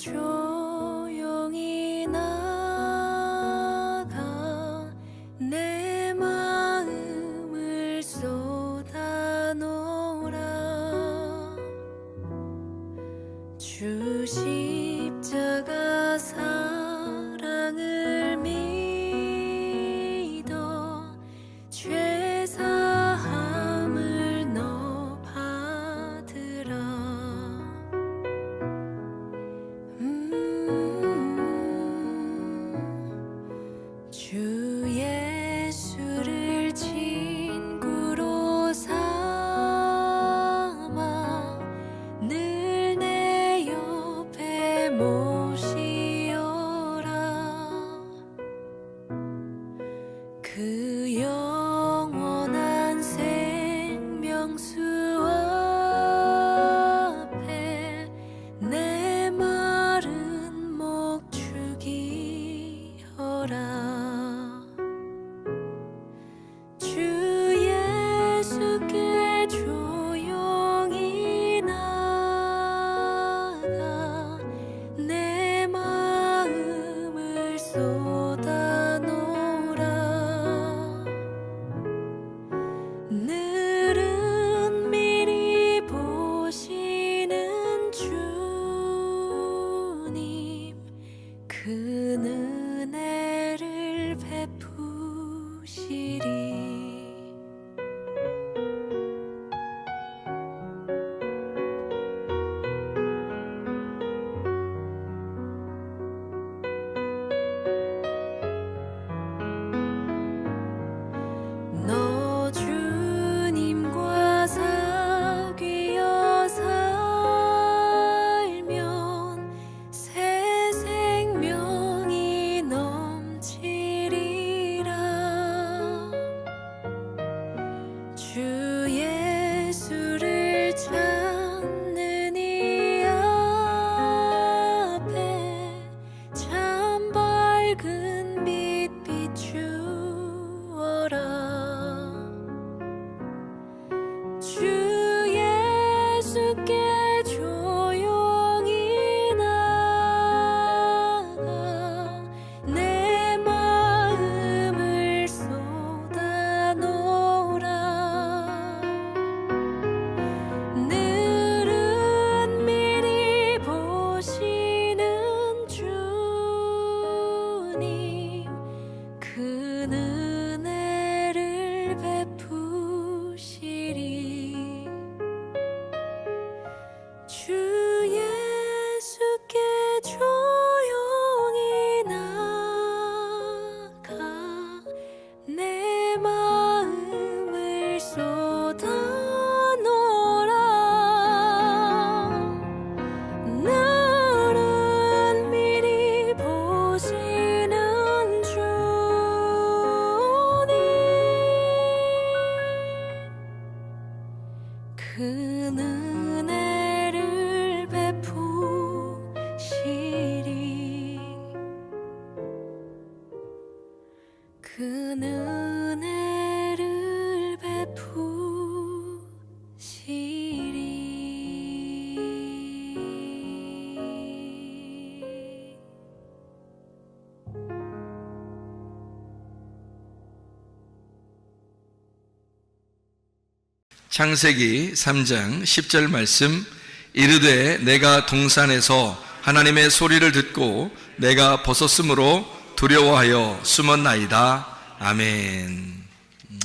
조용히 나가 내 마음을 쏟아놓으라. 주 십자가 사랑을 믿어 죄 사함을 너 받으라. 주 예수를 친구로 삼아 늘 내 옆에 모시어라. 그 영원한 생명수 앞에 내 마른 목 죽이어라. 주 예수께 조용히 나가 내 마음을 쏟아놓으라. 늘은 미리 보시는 주님, 그 은혜를 베푸시리. 너 주님과 사귀어 살면 새 생명이 넘치리라. 주 예수를 찾는 이 앞에 참 밝은 빛 비추어라. 주 예수께 조용히 나가 내 마음을 쏟아놓으라. 늘은 미리 보시는 주님, 그 은혜를 베푸시리. 주 예수께 조용히 나가 내 마음을 쏟아놓으라. 늘은 미리 보시는 주님, 그 은혜를 베푸시리. 그 은혜를 베푸시리. 창세기 3장 10절 말씀. 이르되 내가 동산에서 하나님의 소리를 듣고 내가 벗었으므로 두려워하여 숨었나이다. 아멘.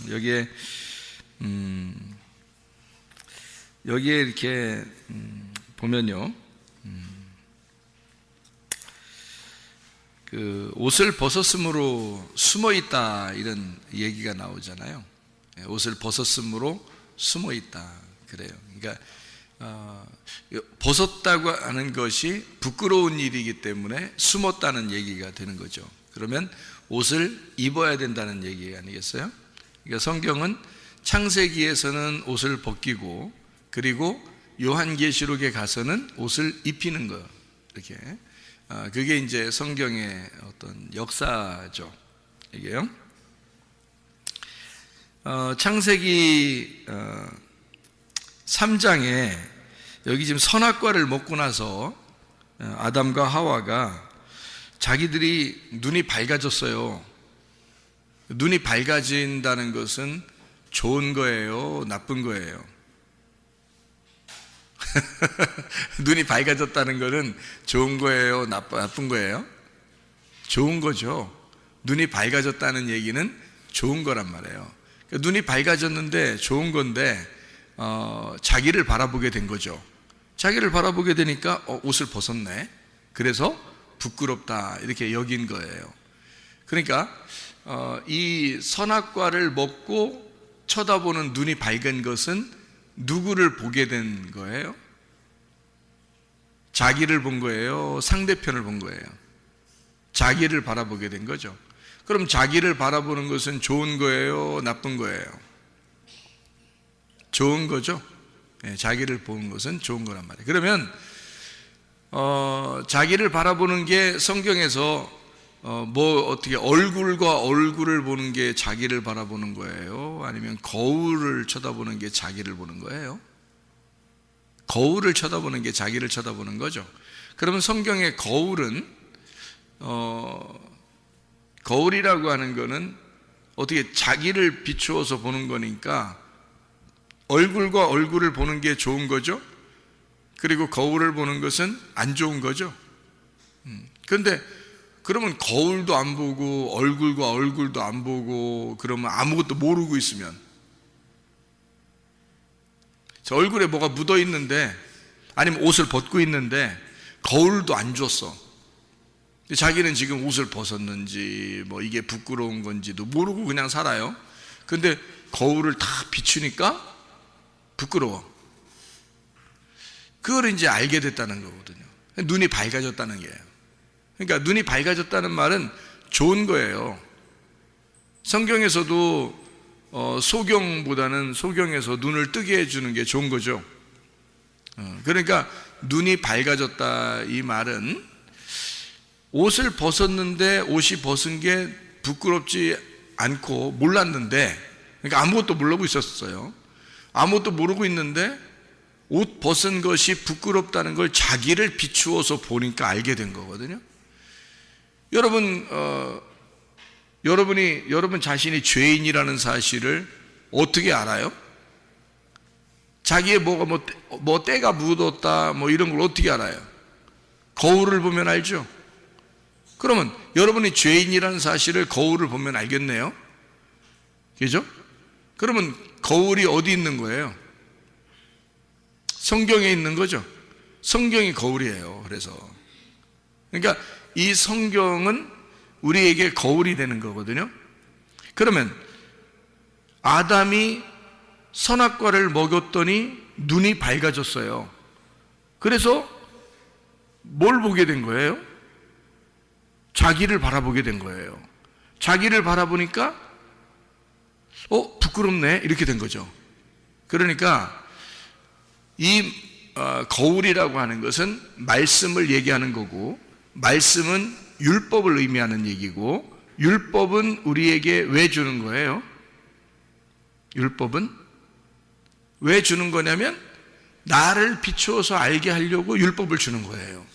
여기에 이렇게 보면요, 그 옷을 벗었으므로 숨어 있다, 이런 얘기가 나오잖아요. 옷을 벗었으므로 숨어 있다, 그래요. 그러니까 벗었다고 하는 것이 부끄러운 일이기 때문에 숨었다는 얘기가 되는 거죠. 그러면 옷을 입어야 된다는 얘기 아니겠어요? 그러니까 성경은 창세기에서는 옷을 벗기고, 그리고 요한계시록에 가서는 옷을 입히는 거, 이렇게 그게 이제 성경의 어떤 역사죠, 이게요. 창세기 3장에 여기 지금 선악과를 먹고 나서 아담과 하와가 자기들이 눈이 밝아졌어요. 눈이 밝아진다는 것은 좋은 거예요, 나쁜 거예요? 눈이 밝아졌다는 것은 좋은 거예요, 나쁜 거예요? 좋은 거죠. 눈이 밝아졌다는 얘기는 좋은 거란 말이에요. 그러니까 눈이 밝아졌는데 좋은 건데 자기를 바라보게 된 거죠. 자기를 바라보게 되니까 옷을 벗었네. 그래서 부끄럽다 이렇게 여긴 거예요. 그러니까 이 선악과를 먹고 쳐다보는 눈이 밝은 것은 누구를 보게 된 거예요? 자기를 본 거예요? 상대편을 본 거예요? 자기를 바라보게 된 거죠. 그럼 자기를 바라보는 것은 좋은 거예요? 나쁜 거예요? 좋은 거죠. 자기를 보는 것은 좋은 거란 말이에요. 그러면 자기를 바라보는 게 성경에서 어떻게 얼굴과 얼굴을 보는 게 자기를 바라보는 거예요? 아니면 거울을 쳐다보는 게 자기를 보는 거예요? 거울을 쳐다보는 게 자기를 쳐다보는 거죠. 그러면 성경의 거울은 거울이라고 하는 거는 어떻게 자기를 비추어서 보는 거니까 얼굴과 얼굴을 보는 게 좋은 거죠. 그리고 거울을 보는 것은 안 좋은 거죠. 그런데 그러면 거울도 안 보고 얼굴과 얼굴도 안 보고 그러면 아무것도 모르고 있으면, 저 얼굴에 뭐가 묻어 있는데 아니면 옷을 벗고 있는데 거울도 안 줬어. 자기는 지금 옷을 벗었는지 뭐 이게 부끄러운 건지도 모르고 그냥 살아요. 근데 거울을 다 비추니까 부끄러워. 그걸 이제 알게 됐다는 거거든요. 눈이 밝아졌다는 거예요. 그러니까 눈이 밝아졌다는 말은 좋은 거예요. 성경에서도 소경보다는 소경에서 눈을 뜨게 해주는 게 좋은 거죠. 그러니까 눈이 밝아졌다 이 말은 옷을 벗었는데 옷이 벗은 게 부끄럽지 않고 몰랐는데, 그러니까 아무것도 모르고 있었어요. 아무것도 모르고 있는데 옷 벗은 것이 부끄럽다는 걸 자기를 비추어서 보니까 알게 된 거거든요. 여러분 자신이 죄인이라는 사실을 어떻게 알아요? 자기의 뭐가 뭐 때가 묻었다 뭐 이런 걸 어떻게 알아요? 거울을 보면 알죠. 그러면 여러분이 죄인이라는 사실을 거울을 보면 알겠네요. 그죠? 그러면 거울이 어디 있는 거예요? 성경에 있는 거죠. 성경이 거울이에요. 그래서 그러니까 이 성경은 우리에게 거울이 되는 거거든요. 그러면 아담이 선악과를 먹였더니 눈이 밝아졌어요. 그래서 뭘 보게 된 거예요? 자기를 바라보게 된 거예요. 자기를 바라보니까 부끄럽네 이렇게 된 거죠. 그러니까 이 거울이라고 하는 것은 말씀을 얘기하는 거고, 말씀은 율법을 의미하는 얘기고, 율법은 우리에게 왜 주는 거예요? 율법은 왜 주는 거냐면 나를 비추어서 알게 하려고 율법을 주는 거예요.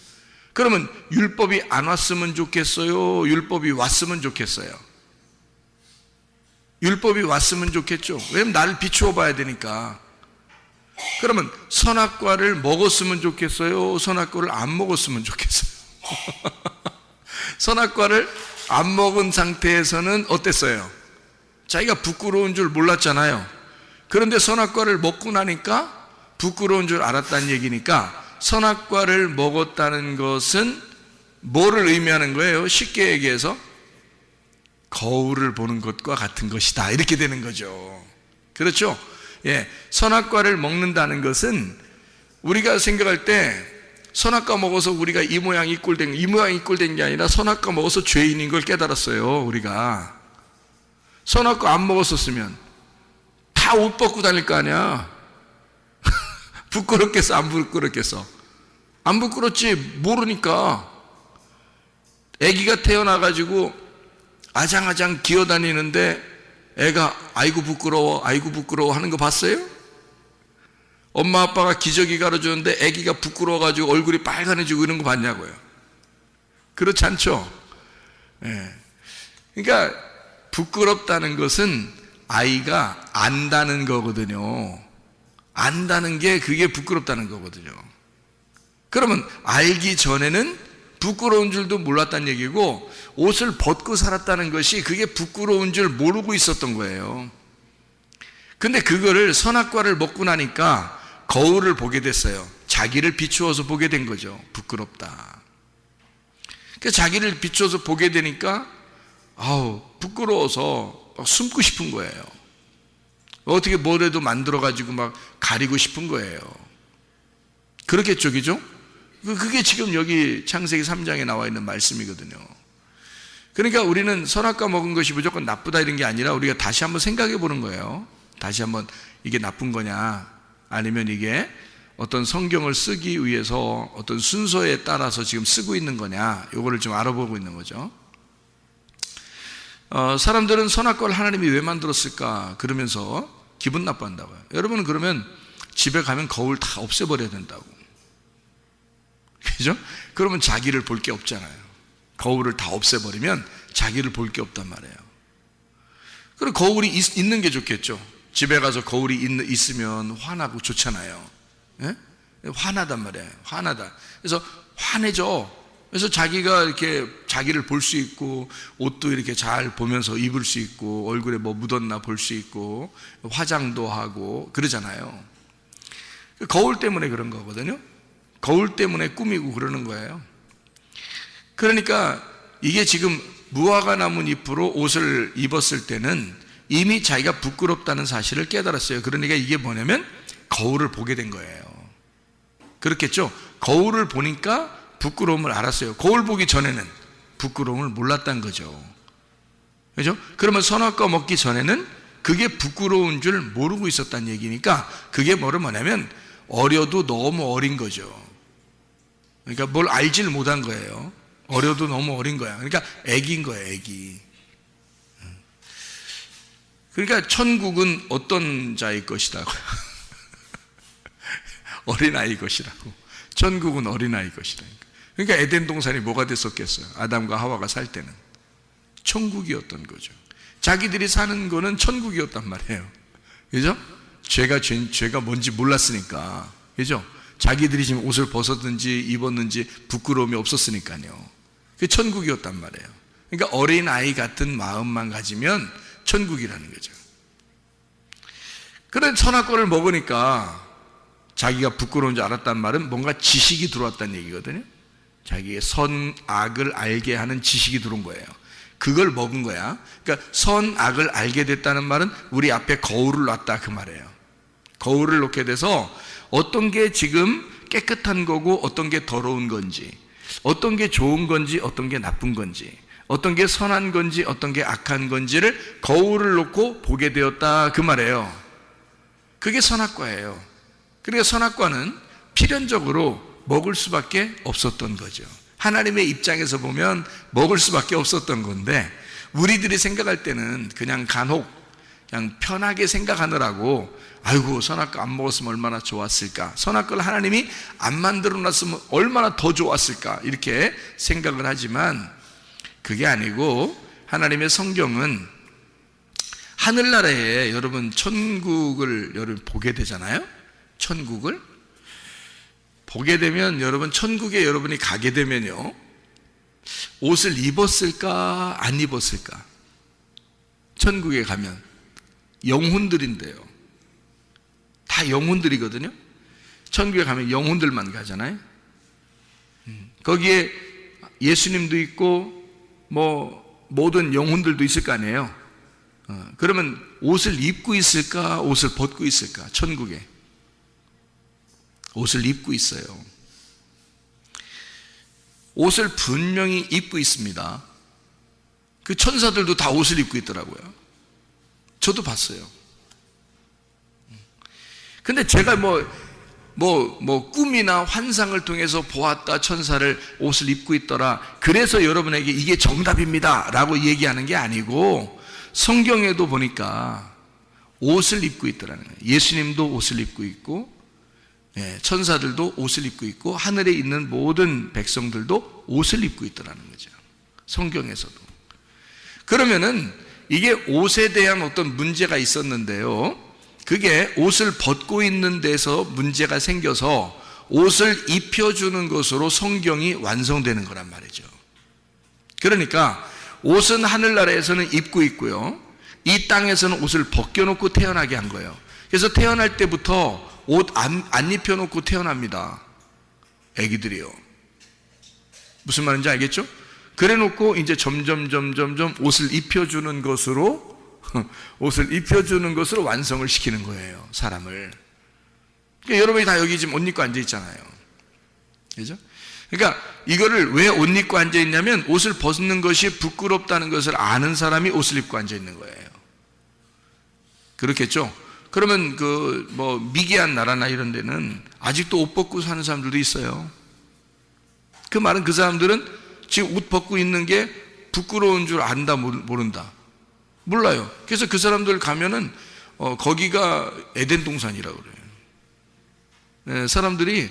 그러면 율법이 안 왔으면 좋겠어요? 율법이 왔으면 좋겠어요? 율법이 왔으면 좋겠죠. 왜냐면 나를 비추어 봐야 되니까. 그러면 선악과를 먹었으면 좋겠어요? 선악과를 안 먹었으면 좋겠어요? 선악과를 안 먹은 상태에서는 어땠어요? 자기가 부끄러운 줄 몰랐잖아요. 그런데 선악과를 먹고 나니까 부끄러운 줄 알았다는 얘기니까 선악과를 먹었다는 것은 뭐를 의미하는 거예요? 쉽게 얘기해서 거울을 보는 것과 같은 것이다 이렇게 되는 거죠. 그렇죠? 예, 선악과를 먹는다는 것은 우리가 생각할 때 선악과 먹어서 우리가 이 모양 이 꼴 된 게 아니라 선악과 먹어서 죄인인 걸 깨달았어요. 우리가 선악과 안 먹었었으면 다 옷 벗고 다닐 거 아니야. 부끄럽겠어 안 부끄럽겠어? 안 부끄럽지. 모르니까. 아기가 태어나가지고 아장아장 기어다니는데 애가 아이고 부끄러워 하는 거 봤어요? 엄마 아빠가 기저귀 갈아주는데 아기가 부끄러워가지고 얼굴이 빨간해지고 이런 거 봤냐고요. 그렇지 않죠? 예. 그러니까 부끄럽다는 것은 아이가 안다는 거거든요. 안다는 게 그게 부끄럽다는 거거든요. 그러면 알기 전에는 부끄러운 줄도 몰랐다는 얘기고, 옷을 벗고 살았다는 것이 그게 부끄러운 줄 모르고 있었던 거예요. 근데 그거를 선악과를 먹고 나니까 거울을 보게 됐어요. 자기를 비추어서 보게 된 거죠. 부끄럽다. 자기를 비추어서 보게 되니까 부끄러워서 막 숨고 싶은 거예요. 어떻게 뭐라도 만들어가지고 막 가리고 싶은 거예요. 그렇겠죠, 그죠? 그게 지금 여기 창세기 3장에 나와 있는 말씀이거든요. 그러니까 우리는 선악과 먹은 것이 무조건 나쁘다 이런 게 아니라 우리가 다시 한번 생각해 보는 거예요. 다시 한번 이게 나쁜 거냐, 아니면 이게 어떤 성경을 쓰기 위해서 어떤 순서에 따라서 지금 쓰고 있는 거냐, 이거를 좀 알아보고 있는 거죠. 사람들은 선악과를 하나님이 왜 만들었을까 그러면서 기분 나빠한다고요. 여러분은 그러면 집에 가면 거울 다 없애버려야 된다고. 그죠? 그러면 자기를 볼 게 없잖아요. 거울을 다 없애버리면 자기를 볼 게 없단 말이에요. 그리고 거울이 있는 게 좋겠죠. 집에 가서 거울이 있으면 화나고 좋잖아요. 예? 화나단 말이에요. 화나다. 그래서 화내죠. 그래서 자기가 이렇게 자기를 볼 수 있고, 옷도 이렇게 잘 보면서 입을 수 있고, 얼굴에 뭐 묻었나 볼 수 있고, 화장도 하고 그러잖아요. 거울 때문에 그런 거거든요. 거울 때문에 꾸미고 그러는 거예요. 그러니까 이게 지금 무화과 나무 잎으로 옷을 입었을 때는 이미 자기가 부끄럽다는 사실을 깨달았어요. 그러니까 이게 뭐냐면 거울을 보게 된 거예요. 그렇겠죠? 거울을 보니까 부끄러움을 알았어요. 거울 보기 전에는 부끄러움을 몰랐다는 거죠. 그죠? 그러면 선악과 먹기 전에는 그게 부끄러운 줄 모르고 있었다는 얘기니까, 그게 뭐냐면 어려도 너무 어린 거죠. 그러니까 뭘 알지를 못한 거예요. 어려도 너무 어린 거야. 그러니까 애기인 거예요, 애기. 그러니까 천국은 어떤 자의 것이라고요? 어린아이 것이라고. 천국은 어린아이 것이라니까. 그러니까 에덴 동산이 뭐가 됐었겠어요? 아담과 하와가 살 때는 천국이었던 거죠. 자기들이 사는 거는 천국이었단 말이에요. 그죠? 죄가 뭔지 몰랐으니까. 그죠? 자기들이 지금 옷을 벗었든지 입었는지 부끄러움이 없었으니까요. 그게 천국이었단 말이에요. 그러니까 어린아이 같은 마음만 가지면 천국이라는 거죠. 그런 선악과를 먹으니까 자기가 부끄러운 줄 알았단 말은 뭔가 지식이 들어왔다는 얘기거든요. 자기의 선악을 알게 하는 지식이 들어온 거예요. 그걸 먹은 거야. 그러니까 선악을 알게 됐다는 말은 우리 앞에 거울을 놨다 그 말이에요. 거울을 놓게 돼서 어떤 게 지금 깨끗한 거고 어떤 게 더러운 건지, 어떤 게 좋은 건지 어떤 게 나쁜 건지, 어떤 게 선한 건지 어떤 게 악한 건지를 거울을 놓고 보게 되었다 그 말이에요. 그게 선악과예요. 그러니까 선악과는 필연적으로 먹을 수밖에 없었던 거죠. 하나님의 입장에서 보면 먹을 수밖에 없었던 건데, 우리들이 생각할 때는 그냥 간혹 그냥 편하게 생각하느라고 아이고 선악과 안 먹었으면 얼마나 좋았을까, 선악과를 하나님이 안 만들어 놨으면 얼마나 더 좋았을까, 이렇게 생각을 하지만 그게 아니고, 하나님의 성경은 하늘나라에 여러분 천국을 여러분 보게 되잖아요. 천국을 보게 되면 여러분 천국에 여러분이 가게 되면요, 옷을 입었을까 안 입었을까? 천국에 가면 영혼들인데요, 다 영혼들이거든요. 천국에 가면 영혼들만 가잖아요. 거기에 예수님도 있고 뭐 모든 영혼들도 있을 거 아니에요. 그러면 옷을 입고 있을까 옷을 벗고 있을까? 천국에 옷을 입고 있어요. 옷을 분명히 입고 있습니다. 그 천사들도 다 옷을 입고 있더라고요. 저도 봤어요. 근데 제가 꿈이나 환상을 통해서 보았다, 천사를 옷을 입고 있더라, 그래서 여러분에게 이게 정답입니다 라고 얘기하는 게 아니고, 성경에도 보니까 옷을 입고 있더라는 거예요. 예수님도 옷을 입고 있고 천사들도 옷을 입고 있고 하늘에 있는 모든 백성들도 옷을 입고 있더라는 거죠. 성경에서도. 그러면은 이게 옷에 대한 어떤 문제가 있었는데요, 그게 옷을 벗고 있는 데서 문제가 생겨서 옷을 입혀주는 것으로 성경이 완성되는 거란 말이죠. 그러니까 옷은 하늘나라에서는 입고 있고요, 이 땅에서는 옷을 벗겨놓고 태어나게 한 거예요. 그래서 태어날 때부터 옷 안 입혀놓고 태어납니다. 애기들이요. 무슨 말인지 알겠죠? 그래 놓고 이제 점점 옷을 입혀주는 것으로 완성을 시키는 거예요, 사람을. 그러니까 여러분이 다 여기 지금 옷 입고 앉아 있잖아요. 그죠? 그러니까 이거를 왜 옷 입고 앉아 있냐면, 옷을 벗는 것이 부끄럽다는 것을 아는 사람이 옷을 입고 앉아 있는 거예요. 그렇겠죠? 그러면 미개한 나라나 이런 데는 아직도 옷 벗고 사는 사람들도 있어요. 그 말은 그 사람들은 지금 옷 벗고 있는 게 부끄러운 줄 안다, 모른다? 몰라요. 그래서 그 사람들 가면은 거기가 에덴 동산이라고 그래요. 네, 사람들이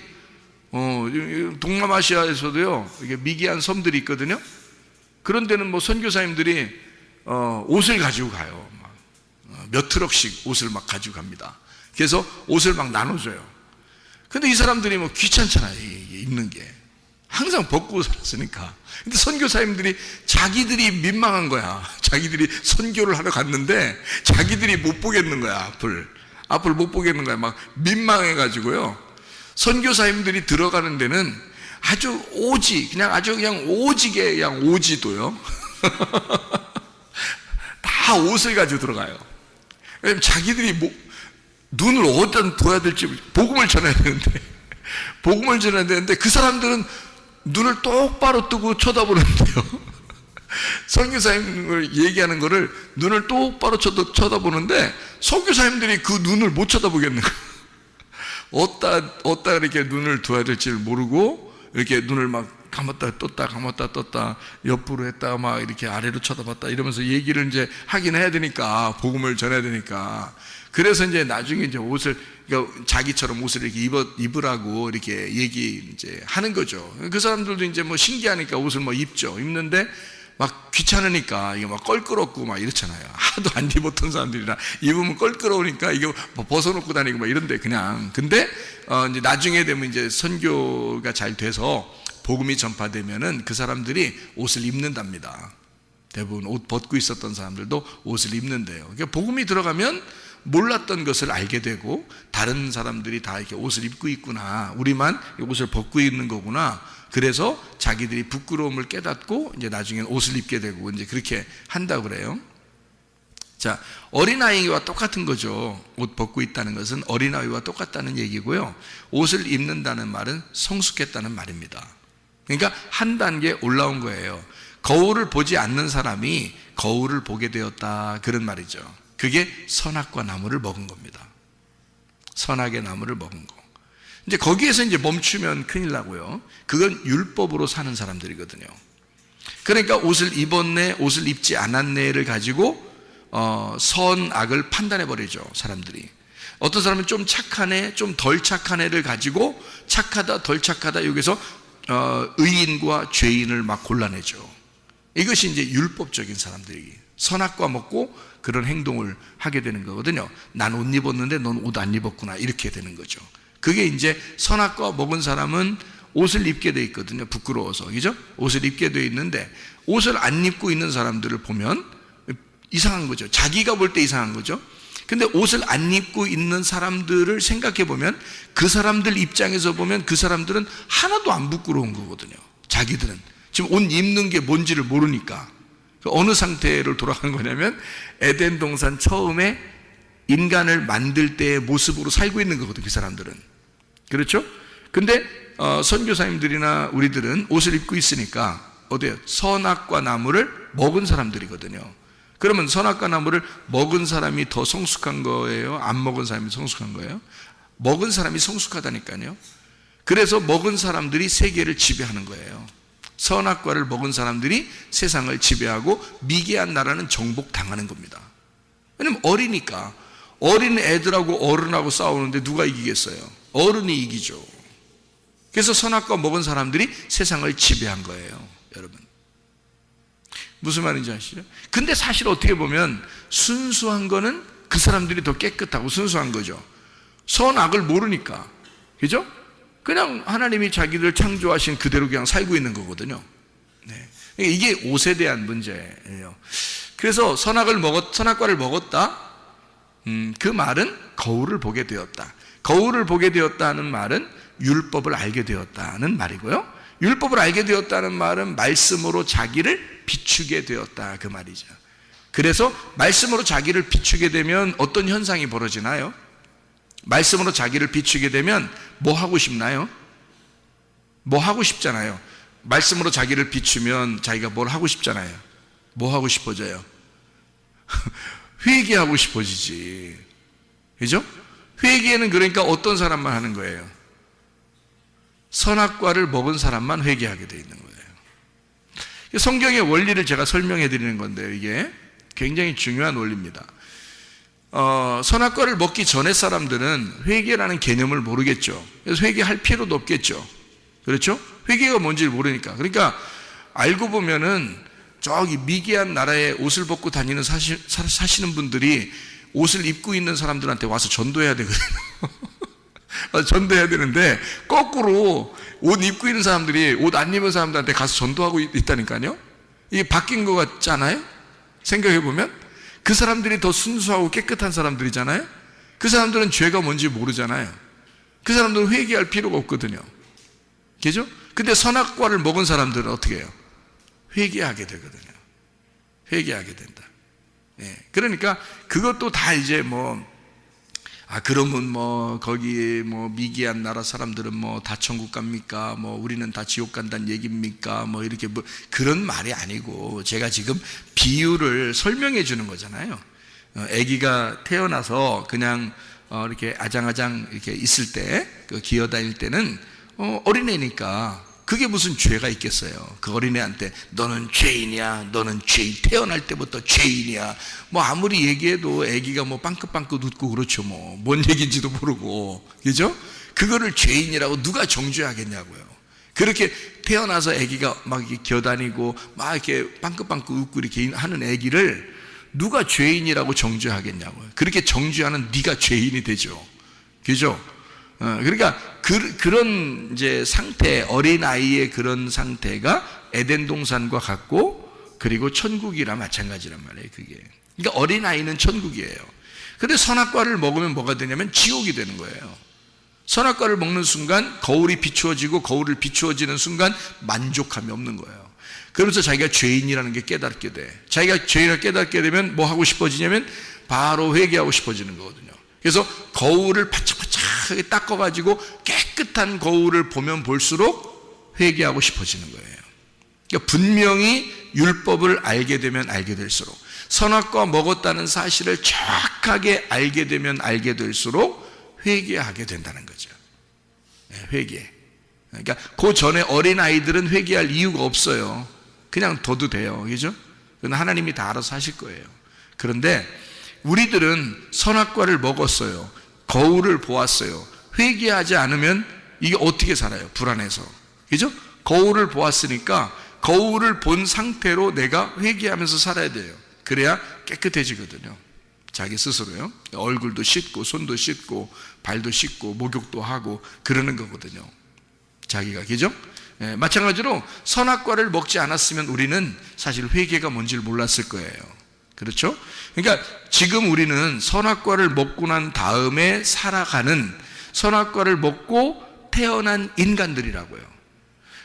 동남아시아에서도요, 이게 미개한 섬들이 있거든요. 그런 데는 선교사님들이 옷을 가지고 가요. 몇 트럭씩 옷을 막 가지고 갑니다. 그래서 옷을 막 나눠줘요. 근데 이 사람들이 귀찮잖아요, 입는 게. 항상 벗고 살았으니까. 근데 선교사님들이 자기들이 민망한 거야. 자기들이 선교를 하러 갔는데 자기들이 못 보겠는 거야, 앞을 못 보겠는 거야. 막 민망해가지고요, 선교사님들이 들어가는 데는 아주 그냥 오지게 그냥 오지도요. 다 옷을 가지고 들어가요. 왜냐면 자기들이 눈을 어디다 둬야 될지, 복음을 전해야 되는데 그 사람들은 눈을 똑바로 뜨고 쳐다보는데요, 선교사님을 얘기하는 거를 눈을 똑바로 쳐다보는데 선교사님들이 그 눈을 못 쳐다보겠는 거예요. 어디다 이렇게 눈을 둬야 될지를 모르고 이렇게 눈을 막 감았다 떴다 옆으로 했다 막 이렇게 아래로 쳐다봤다 이러면서 얘기를 이제 하긴 해야 되니까, 복음을 전해야 되니까. 그래서 이제 나중에 이제 그러니까 자기처럼 옷을 이렇게 입으라고 이렇게 이제 하는 거죠. 그 사람들도 이제 신기하니까 옷을 입는데 막 귀찮으니까 이게 막 껄끄럽고 막 이렇잖아요. 하도 안 입었던 사람들이라 입으면 껄끄러우니까 이게 벗어놓고 다니고 막 이런데 그냥. 근데 이제 나중에 되면 이제 선교가 잘 돼서 복음이 전파되면은 그 사람들이 옷을 입는답니다. 대부분 옷 벗고 있었던 사람들도 옷을 입는데요. 그러니까 복음이 들어가면 몰랐던 것을 알게 되고, 다른 사람들이 다 이렇게 옷을 입고 있구나, 우리만 옷을 벗고 있는 거구나. 그래서 자기들이 부끄러움을 깨닫고 이제 나중에는 옷을 입게 되고 이제 그렇게 한다고 그래요. 자, 어린아이와 똑같은 거죠. 옷 벗고 있다는 것은 어린아이와 똑같다는 얘기고요. 옷을 입는다는 말은 성숙했다는 말입니다. 그러니까 한 단계 올라온 거예요. 거울을 보지 않는 사람이 거울을 보게 되었다, 그런 말이죠. 그게 선악과 나무를 먹은 겁니다. 선악의 나무를 먹은 거. 이제 거기에서 이제 멈추면 큰일 나고요. 그건 율법으로 사는 사람들이거든요. 그러니까 옷을 입었네, 옷을 입지 않았네를 가지고 선악을 판단해 버리죠, 사람들이. 어떤 사람은 좀 착하네, 좀 덜 착한 애를 가지고 착하다, 덜 착하다, 여기서 의인과 죄인을 막 골라내죠. 이것이 이제 율법적인 사람들이 선악과 먹고 그런 행동을 하게 되는 거거든요. 난 옷 입었는데 넌 옷 안 입었구나, 이렇게 되는 거죠. 그게 이제 선악과 먹은 사람은 옷을 입게 돼 있거든요. 부끄러워서, 그죠? 옷을 입게 돼 있는데 옷을 안 입고 있는 사람들을 보면 이상한 거죠. 자기가 볼 때 이상한 거죠. 근데 옷을 안 입고 있는 사람들을 생각해 보면, 그 사람들 입장에서 보면 그 사람들은 하나도 안 부끄러운 거거든요. 자기들은 지금 옷 입는 게 뭔지를 모르니까. 어느 상태로 돌아간 거냐면 에덴 동산 처음에 인간을 만들 때의 모습으로 살고 있는 거거든요, 그 사람들은. 그렇죠? 근데 선교사님들이나 우리들은 옷을 입고 있으니까 어때요? 선악과 나무를 먹은 사람들이거든요. 그러면 선악과 나무를 먹은 사람이 더 성숙한 거예요? 안 먹은 사람이 성숙한 거예요? 먹은 사람이 성숙하다니까요. 그래서 먹은 사람들이 세계를 지배하는 거예요. 선악과를 먹은 사람들이 세상을 지배하고 미개한 나라는 정복당하는 겁니다. 왜냐면 어리니까. 어린 애들하고 어른하고 싸우는데 누가 이기겠어요? 어른이 이기죠. 그래서 선악과 먹은 사람들이 세상을 지배한 거예요, 여러분. 무슨 말인지 아시죠? 근데 사실 어떻게 보면 순수한 거는 그 사람들이 더 깨끗하고 순수한 거죠. 선악을 모르니까. 그죠? 그냥 하나님이 자기들 창조하신 그대로 그냥 살고 있는 거거든요. 네. 이게 옷에 대한 문제예요. 그래서 선악과를 먹었다. 그 말은 거울을 보게 되었다. 거울을 보게 되었다는 말은 율법을 알게 되었다는 말이고요. 율법을 알게 되었다는 말은 말씀으로 자기를 비추게 되었다, 그 말이죠. 그래서 말씀으로 자기를 비추게 되면 어떤 현상이 벌어지나요? 말씀으로 자기를 비추게 되면 뭐 하고 싶나요? 뭐 하고 싶잖아요. 말씀으로 자기를 비추면 자기가 뭘 하고 싶잖아요. 뭐 하고 싶어져요? 회개하고 싶어지지. 그죠? 회개는 그러니까 어떤 사람만 하는 거예요? 선악과를 먹은 사람만 회개하게 되어 있는 거예요. 성경의 원리를 제가 설명해 드리는 건데요. 이게 굉장히 중요한 원리입니다. 선악과를 먹기 전에 사람들은 회개라는 개념을 모르겠죠. 그래서 회개할 필요도 없겠죠. 그렇죠? 회개가 뭔지를 모르니까. 그러니까 알고 보면은 저기 미개한 나라에 옷을 벗고 다니는 사시는 분들이 옷을 입고 있는 사람들한테 와서 전도해야 되거든요. 전도해야 되는데 거꾸로 옷 입고 있는 사람들이 옷 안 입은 사람들한테 가서 전도하고 있다니까요. 이게 바뀐 것 같잖아요. 생각해 보면 그 사람들이 더 순수하고 깨끗한 사람들이잖아요. 그 사람들은 죄가 뭔지 모르잖아요. 그 사람들은 회개할 필요가 없거든요. 그죠? 근데 선악과를 먹은 사람들은 어떻게 해요? 회개하게 되거든요. 회개하게 된다. 예. 그러니까 그것도 다 이제 그러면 거기 미개한 나라 사람들은 다 천국 갑니까? 우리는 다 지옥 간다는 얘기입니까? 이렇게 그런 말이 아니고 제가 지금 비유를 설명해 주는 거잖아요. 아기가 태어나서 그냥 이렇게 아장아장 이렇게 있을 때, 기어 다닐 때는 어린애니까 그게 무슨 죄가 있겠어요. 그 어린애한테 너는 죄인이야, 너는 죄인, 태어날 때부터 죄인이야. 아무리 얘기해도 애기가 빵긋빵긋 웃고 그렇죠. 뭔 얘기인지도 모르고, 그죠? 그거를 죄인이라고 누가 정죄하겠냐고요. 그렇게 태어나서 애기가 막 이렇게 기어다니고 막 이렇게 빵긋빵긋 웃고 이렇게 하는 애기를 누가 죄인이라고 정죄하겠냐고요. 그렇게 정죄하는 네가 죄인이 되죠. 그죠? 그러니까 그런 이제 상태, 어린아이의 그런 상태가 에덴 동산과 같고, 그리고 천국이라 마찬가지란 말이에요, 그게. 그러니까 어린아이는 천국이에요. 근데 선악과를 먹으면 뭐가 되냐면 지옥이 되는 거예요. 선악과를 먹는 순간 거울이 비추어지고, 거울을 비추어지는 순간 만족함이 없는 거예요. 그러면서 자기가 죄인이라는 게 깨닫게 돼. 자기가 죄인을 깨닫게 되면 뭐 하고 싶어지냐면 바로 회개하고 싶어지는 거거든요. 그래서 거울을 바짝바짝하게 닦아가지고 깨끗한 거울을 보면 볼수록 회개하고 싶어지는 거예요. 그러니까 분명히 율법을 알게 되면 알게 될수록, 선악과 먹었다는 사실을 정확하게 알게 되면 알게 될수록 회개하게 된다는 거죠. 회개. 그러니까 그 전에 어린아이들은 회개할 이유가 없어요. 그냥 둬도 돼요. 그죠? 그건 하나님이 다 알아서 하실 거예요. 그런데 우리들은 선악과를 먹었어요. 거울을 보았어요. 회개하지 않으면 이게 어떻게 살아요? 불안해서. 그죠? 거울을 보았으니까 거울을 본 상태로 내가 회개하면서 살아야 돼요. 그래야 깨끗해지거든요. 자기 스스로요. 얼굴도 씻고 손도 씻고 발도 씻고 목욕도 하고 그러는 거거든요. 자기가. 그죠? 예, 마찬가지로 선악과를 먹지 않았으면 우리는 사실 회개가 뭔지를 몰랐을 거예요. 그렇죠? 그러니까 지금 우리는 선악과를 먹고 난 다음에 살아가는, 선악과를 먹고 태어난 인간들이라고요.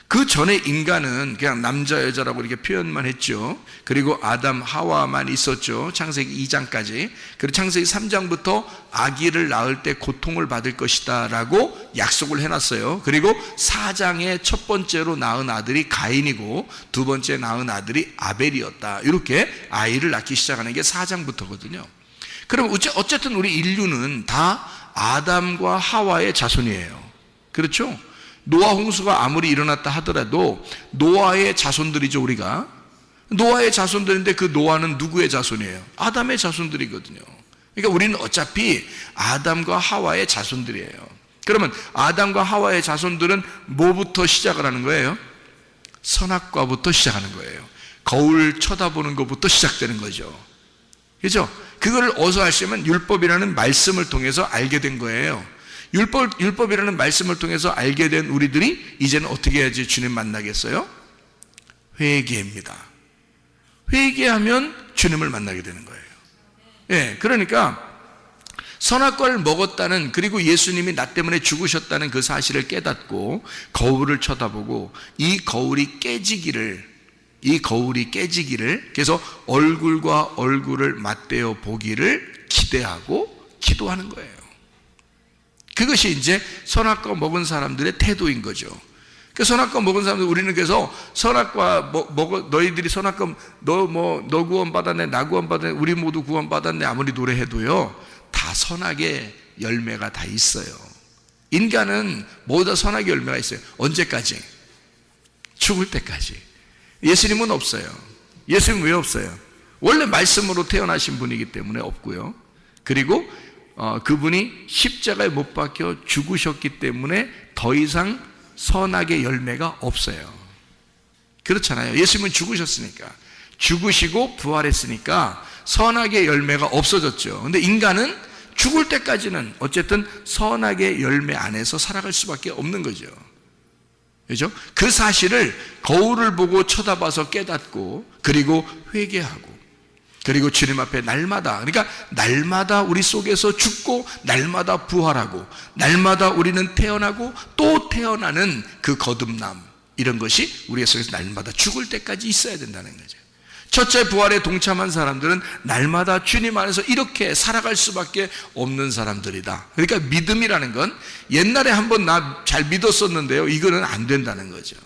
그 전에 인간은 그냥 남자 여자라고 이렇게 표현만 했죠. 그리고 아담 하와만 있었죠. 창세기 2장까지. 그리고 창세기 3장부터 아기를 낳을 때 고통을 받을 것이다 라고 약속을 해놨어요. 그리고 4장에 첫 번째로 낳은 아들이 가인이고 두 번째 낳은 아들이 아벨이었다. 이렇게 아이를 낳기 시작하는 게 4장부터거든요. 그럼 어쨌든 우리 인류는 다 아담과 하와의 자손이에요. 그렇죠? 노아 홍수가 아무리 일어났다 하더라도 노아의 자손들이죠. 우리가 노아의 자손들인데 그 노아는 누구의 자손이에요? 아담의 자손들이거든요. 그러니까 우리는 어차피 아담과 하와의 자손들이에요. 그러면 아담과 하와의 자손들은 뭐부터 시작을 하는 거예요? 선악과부터 시작하는 거예요. 거울 쳐다보는 것부터 시작되는 거죠. 그렇죠? 그거를 어디서 아시면 율법이라는 말씀을 통해서 알게 된 거예요. 율법이라는 말씀을 통해서 알게 된 우리들이 이제는 어떻게 해야지 주님 만나겠어요? 회개입니다. 회개하면 주님을 만나게 되는 거예요. 예, 그러니까 선악과를 먹었다는, 그리고 예수님이 나 때문에 죽으셨다는 그 사실을 깨닫고 거울을 쳐다보고 이 거울이 깨지기를, 그래서 얼굴과 얼굴을 맞대어 보기를 기대하고 기도하는 거예요. 그것이 이제 선악과 먹은 사람들의 태도인 거죠. 그 선악과 먹은 사람들, 우리는 그래서 선악과 너희들이 선악과 너 구원 받았네, 나 구원 받았네, 우리 모두 구원 받았네 아무리 노래해도요, 다 선악의 열매가 다 있어요. 인간은 모두 다 선악의 열매가 있어요. 언제까지? 죽을 때까지. 예수님은 없어요. 예수님 왜 없어요? 원래 말씀으로 태어나신 분이기 때문에 없고요. 그리고 그분이 십자가에 못 박혀 죽으셨기 때문에 더 이상 선악의 열매가 없어요. 그렇잖아요. 예수님은 죽으셨으니까, 죽으시고 부활했으니까 선악의 열매가 없어졌죠. 근데 인간은 죽을 때까지는 어쨌든 선악의 열매 안에서 살아갈 수밖에 없는 거죠. 그렇죠? 그 사실을 거울을 보고 쳐다봐서 깨닫고, 그리고 회개하고, 그리고 주님 앞에 날마다, 그러니까 날마다 우리 속에서 죽고 날마다 부활하고 날마다 우리는 태어나고 또 태어나는 그 거듭남, 이런 것이 우리 속에서 날마다 죽을 때까지 있어야 된다는 거죠. 첫째 부활에 동참한 사람들은 날마다 주님 안에서 이렇게 살아갈 수밖에 없는 사람들이다. 그러니까 믿음이라는 건 옛날에 한번 나 잘 믿었었는데요, 이거는 안 된다는 거죠.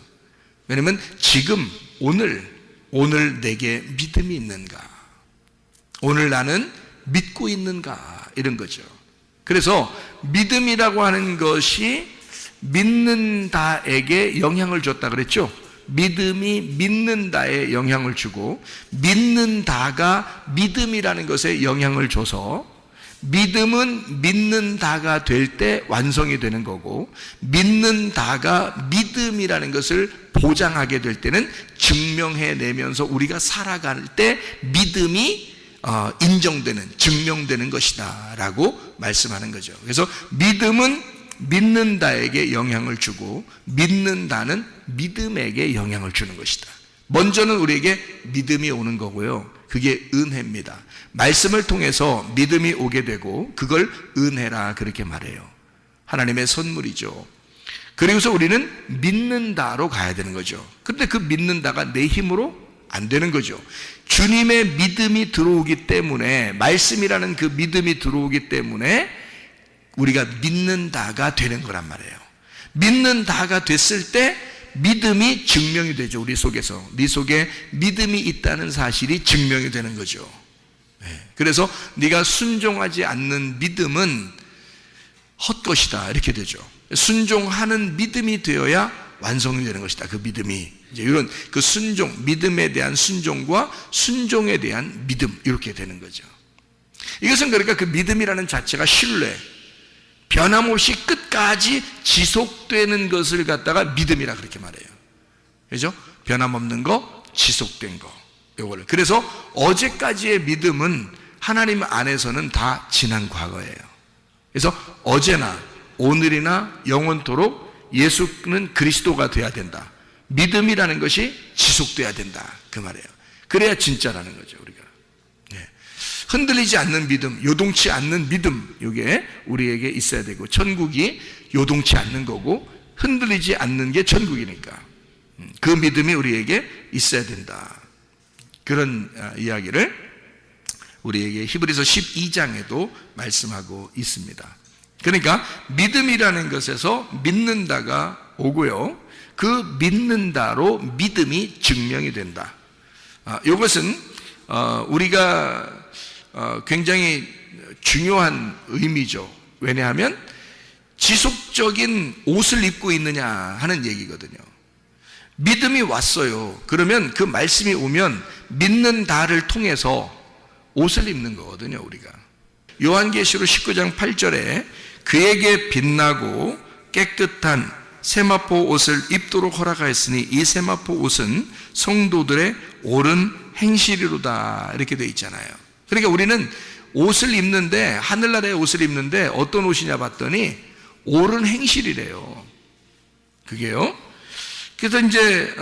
왜냐면 지금 오늘 내게 믿음이 있는가, 오늘 나는 믿고 있는가, 이런 거죠. 그래서 믿음이라고 하는 것이 믿는다에게 영향을 줬다 그랬죠. 믿음이 믿는다에 영향을 주고, 믿는다가 믿음이라는 것에 영향을 줘서, 믿음은 믿는다가 될 때 완성이 되는 거고, 믿는다가 믿음이라는 것을 보장하게 될 때는 증명해내면서 우리가 살아갈 때 믿음이 인정되는, 증명되는 것이다 라고 말씀하는 거죠. 그래서 믿음은 믿는다에게 영향을 주고, 믿는다는 믿음에게 영향을 주는 것이다. 먼저는 우리에게 믿음이 오는 거고요, 그게 은혜입니다. 말씀을 통해서 믿음이 오게 되고 그걸 은혜라 그렇게 말해요. 하나님의 선물이죠. 그리고서 우리는 믿는다로 가야 되는 거죠. 그런데 그 믿는다가 내 힘으로 안 되는 거죠. 주님의 믿음이 들어오기 때문에, 말씀이라는 그 믿음이 들어오기 때문에 우리가 믿는다가 되는 거란 말이에요. 믿는다가 됐을 때 믿음이 증명이 되죠. 우리 속에서, 네 속에 믿음이 있다는 사실이 증명이 되는 거죠. 그래서 네가 순종하지 않는 믿음은 헛것이다, 이렇게 되죠. 순종하는 믿음이 되어야 완성이 되는 것이다. 그 믿음이 이제 이런 그 순종, 믿음에 대한 순종과 순종에 대한 믿음, 이렇게 되는 거죠. 이것은 그러니까 그 믿음이라는 자체가 신뢰, 변함없이 끝까지 지속되는 것을 갖다가 믿음이라 그렇게 말해요. 그죠? 변함없는 거, 지속된 거, 요거를. 그래서 어제까지의 믿음은 하나님 안에서는 다 지난 과거예요. 그래서 어제나 오늘이나 영원토록 예수는 그리스도가 돼야 된다. 믿음이라는 것이 지속돼야 된다, 그 말이에요. 그래야 진짜라는 거죠, 우리가. 흔들리지 않는 믿음, 요동치 않는 믿음, 이게 우리에게 있어야 되고, 천국이 요동치 않는 거고 흔들리지 않는 게 천국이니까 그 믿음이 우리에게 있어야 된다. 그런 이야기를 우리에게 히브리서 12장에도 말씀하고 있습니다. 그러니까 믿음이라는 것에서 믿는다가 오고요, 그 믿는다로 믿음이 증명이 된다. 이것은 우리가 굉장히 중요한 의미죠. 왜냐하면 지속적인 옷을 입고 있느냐 하는 얘기거든요. 믿음이 왔어요. 그러면 그 말씀이 오면 믿는다를 통해서 옷을 입는 거거든요, 우리가. 요한계시록 19장 8절에 그에게 빛나고 깨끗한 세마포 옷을 입도록 허락하였으니 이 세마포 옷은 성도들의 옳은 행실이로다. 이렇게 되어 있잖아요. 그러니까 우리는 옷을 입는데, 하늘나라의 옷을 입는데 어떤 옷이냐 봤더니 옳은 행실이래요. 그게요. 그래서 이제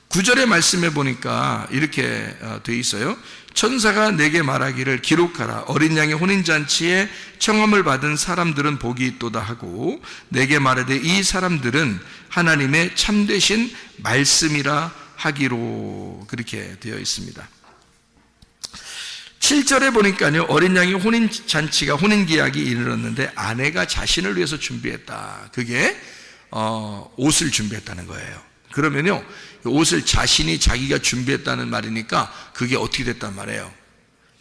9절의 말씀에 보니까 이렇게 되어 있어요. 천사가 내게 말하기를 기록하라. 어린 양의 혼인잔치에 청함을 받은 사람들은 복이 있도다 하고 내게 말하되 이 사람들은 하나님의 참되신 말씀이라 하기로. 그렇게 되어 있습니다. 7절에 보니까요, 어린 양의 혼인잔치가, 혼인기약이 이르렀는데 아내가 자신을 위해서 준비했다. 그게 옷을 준비했다는 거예요. 그러면요, 옷을 자신이 자기가 준비했다는 말이니까 그게 어떻게 됐단 말이에요?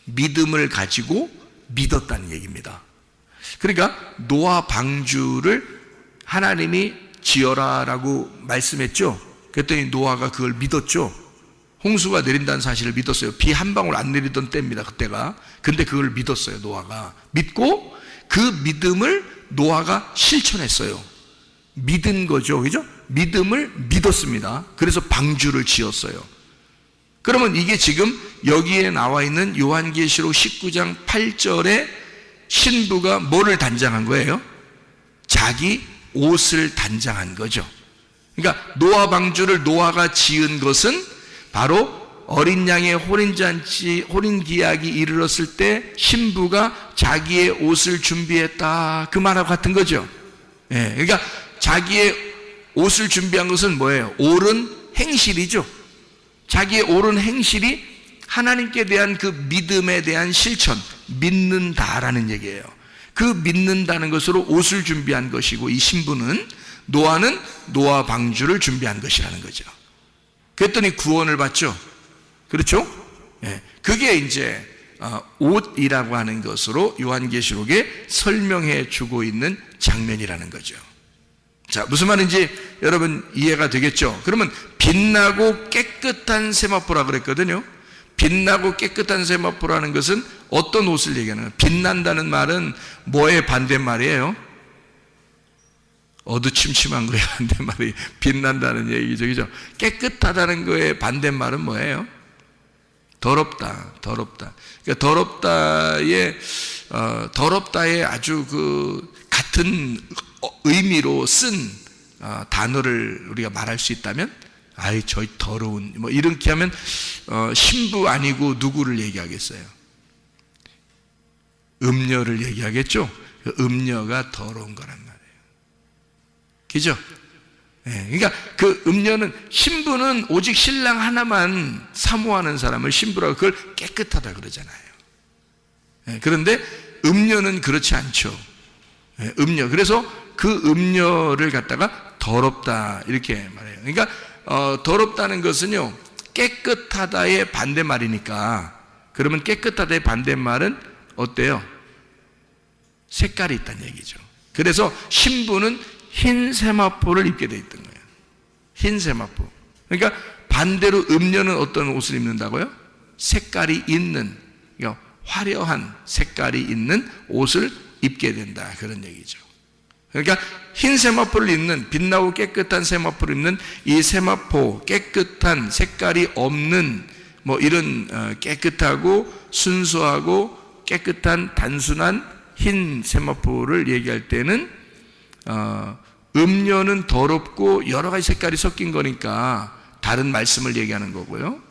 믿음을 가지고 믿었다는 얘기입니다. 그러니까 노아 방주를 하나님이 지어라라고 말씀했죠. 그랬더니 노아가 그걸 믿었죠. 홍수가 내린다는 사실을 믿었어요. 비 한 방울 안 내리던 때입니다, 그때가. 근데 그걸 믿었어요, 노아가. 믿고 그 믿음을 노아가 실천했어요. 믿은 거죠, 그죠? 믿음을 믿었습니다. 그래서 방주를 지었어요. 그러면 이게 지금 여기에 나와 있는 요한계시록 19장 8절에 신부가 뭐를 단장한 거예요? 자기 옷을 단장한 거죠. 그러니까 노아 방주를 노아가 지은 것은 바로 어린 양의 혼인잔치, 혼인기약이 이르렀을 때 신부가 자기의 옷을 준비했다. 그 말하고 같은 거죠. 예, 그러니까 자기의 옷을 준비한 것은 뭐예요? 옳은 행실이죠. 자기의 옳은 행실이 하나님께 대한 그 믿음에 대한 실천, 믿는다라는 얘기예요. 그 믿는다는 것으로 옷을 준비한 것이고, 이 신부는, 노아는 노아 방주를 준비한 것이라는 거죠. 그랬더니 구원을 받죠. 그렇죠? 예, 그게 이제 옷이라고 하는 것으로 요한계시록에 설명해 주고 있는 장면이라는 거죠. 자, 무슨 말인지 여러분 이해가 되겠죠? 그러면 빛나고 깨끗한 세마포라 그랬거든요. 빛나고 깨끗한 세마포라는 것은 어떤 옷을 얘기하는 거예요? 빛난다는 말은 뭐의 반대말이에요? 어두침침한 거에 반대말이 빛난다는 얘기죠, 그죠? 깨끗하다는 거에 반대말은 뭐예요? 더럽다, 더럽다. 그러니까 더럽다의 아주 그 같은 의미로 쓴 단어를 우리가 말할 수 있다면, 아이 저희 더러운, 뭐 이렇게 하면 신부 아니고 누구를 얘기하겠어요? 음녀를 얘기하겠죠. 그 음녀가 더러운 거란 말이에요. 그죠? 네, 그러니까 그 음녀는, 신부는 오직 신랑 하나만 사모하는 사람을 신부라고, 그걸 깨끗하다 그러잖아요. 네, 그런데 음녀는 그렇지 않죠. 네, 음녀. 그래서 그 음녀를 갖다가 더럽다 이렇게 말해요. 그러니까 더럽다는 것은요, 깨끗하다의 반대말이니까, 그러면 깨끗하다의 반대말은 어때요? 색깔이 있다는 얘기죠. 그래서 신부는 흰 세마포를 입게 돼 있던 거예요. 흰 세마포. 그러니까 반대로 음녀는 어떤 옷을 입는다고요? 색깔이 있는, 그러니까 화려한 색깔이 있는 옷을 입게 된다, 그런 얘기죠. 그러니까 흰 세마포를 입는, 빛나고 깨끗한 세마포를 입는 이 세마포, 깨끗한, 색깔이 없는, 뭐 이런 깨끗하고 순수하고 깨끗한 단순한 흰 세마포를 얘기할 때는 음료는 더럽고 여러 가지 색깔이 섞인 거니까 다른 말씀을 얘기하는 거고요.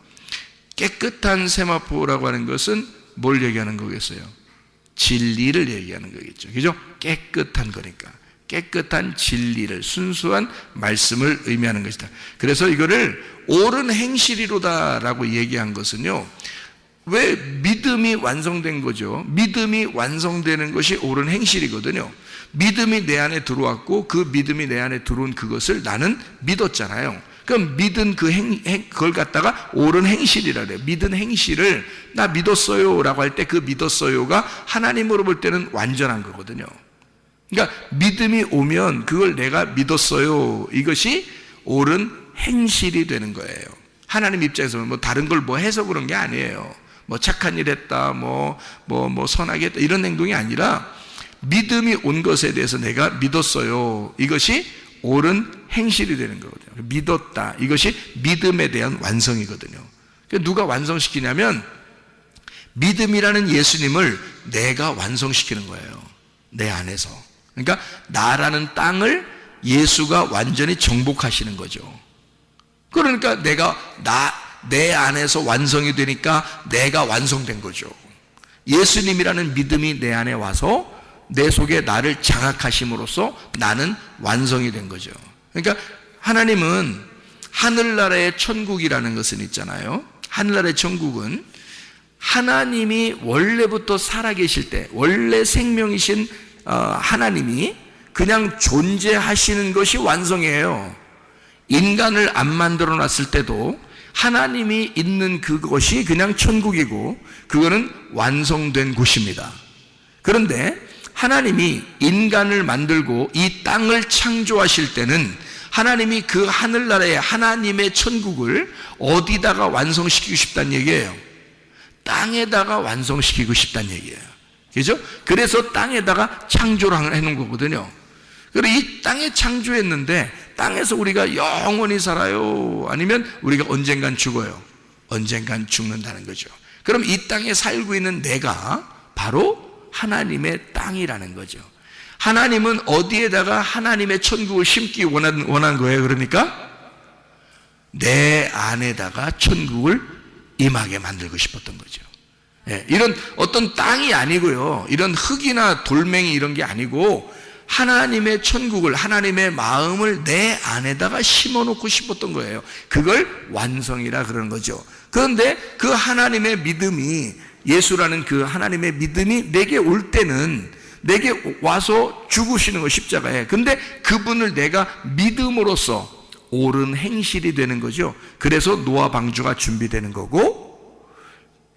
깨끗한 세마포라고 하는 것은 뭘 얘기하는 거겠어요? 진리를 얘기하는 거겠죠. 그죠? 깨끗한 거니까. 깨끗한 진리를, 순수한 말씀을 의미하는 것이다. 그래서 이거를 옳은 행실이로다라고 얘기한 것은요, 왜 믿음이 완성된 거죠? 믿음이 완성되는 것이 옳은 행실이거든요. 믿음이 내 안에 들어왔고 그 믿음이 내 안에 들어온 그것을 나는 믿었잖아요. 그럼 믿은 그걸 갖다가 옳은 행실이라 그래요. 믿은 행실을 나 믿었어요 라고 할 때 그 믿었어요가 하나님으로 볼 때는 완전한 거거든요. 그러니까 믿음이 오면 그걸 내가 믿었어요, 이것이 옳은 행실이 되는 거예요. 하나님 입장에서는 뭐 다른 걸 뭐 해서 그런 게 아니에요. 뭐 착한 일 했다, 뭐 선하게 했다, 이런 행동이 아니라 믿음이 온 것에 대해서 내가 믿었어요. 이것이 옳은 행실이 되는 거거든요. 믿었다. 이것이 믿음에 대한 완성이거든요. 누가 완성시키냐면 믿음이라는 예수님을 내가 완성시키는 거예요. 내 안에서. 그러니까 나라는 땅을 예수가 완전히 정복하시는 거죠. 그러니까 내 안에서 완성이 되니까 내가 완성된 거죠. 예수님이라는 믿음이 내 안에 와서 내 속에 나를 장악하심으로써 나는 완성이 된 거죠. 그러니까 하나님은 하늘나라의 천국이라는 것은 있잖아요. 하늘나라의 천국은 하나님이 원래부터 살아계실 때, 원래 생명이신 하나님이 그냥 존재하시는 것이 완성이에요. 인간을 안 만들어 놨을 때도 하나님이 있는 그것이 그냥 천국이고 그거는 완성된 곳입니다. 그런데 하나님이 인간을 만들고 이 땅을 창조하실 때는 하나님이 그 하늘나라의 하나님의 천국을 어디다가 완성시키고 싶다는 얘기예요. 땅에다가 완성시키고 싶다는 얘기예요. 그죠? 그래서 땅에다가 창조를 해놓은 거거든요. 그리고 이 땅에 창조했는데 땅에서 우리가 영원히 살아요? 아니면 우리가 언젠간 죽어요? 언젠간 죽는다는 거죠. 그럼 이 땅에 살고 있는 내가 바로 하나님의 땅이라는 거죠. 하나님은 어디에다가 하나님의 천국을 심기 원한 거예요? 그러니까 내 안에다가 천국을 임하게 만들고 싶었던 거죠. 이런 어떤 땅이 아니고요, 이런 흙이나 돌멩이 이런 게 아니고 하나님의 천국을, 하나님의 마음을 내 안에다가 심어놓고 싶었던 거예요. 그걸 완성이라 그러는 거죠. 그런데 그 하나님의 믿음이, 예수라는 그 하나님의 믿음이 내게 올 때는 내게 와서 죽으시는 거, 십자가에. 근데 그분을 내가 믿음으로써 옳은 행실이 되는 거죠. 그래서 노아 방주가 준비되는 거고,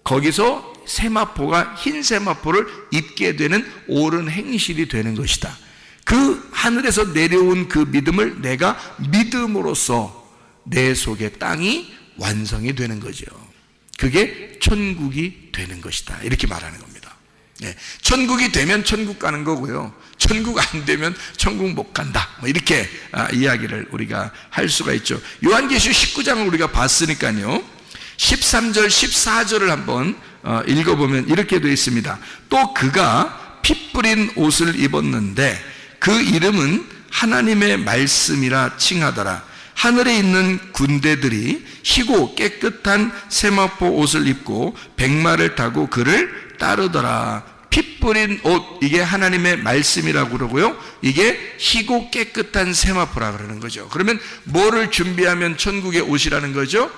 거기서 세마포가 흰 세마포를 입게 되는 옳은 행실이 되는 것이다. 그 하늘에서 내려온 그 믿음을 내가 믿음으로써 내 속의 땅이 완성이 되는 거죠. 그게 천국이 되는 것이다. 이렇게 말하는 겁니다. 천국이 되면 천국 가는 거고요, 천국 안 되면 천국 못 간다. 이렇게 이야기를 우리가 할 수가 있죠. 요한계시록 19장을 우리가 봤으니까요. 13절, 14절을 한번 읽어보면 이렇게 되어 있습니다. 또 그가 피 뿌린 옷을 입었는데 그 이름은 하나님의 말씀이라 칭하더라. 하늘에 있는 군대들이 희고 깨끗한 세마포 옷을 입고 백마를 타고 그를 따르더라. 피 뿌린 옷, 이게 하나님의 말씀이라고 그러고요, 이게 희고 깨끗한 세마포라 그러는 거죠. 그러면 뭐를 준비하면 천국의 옷이라는 거죠?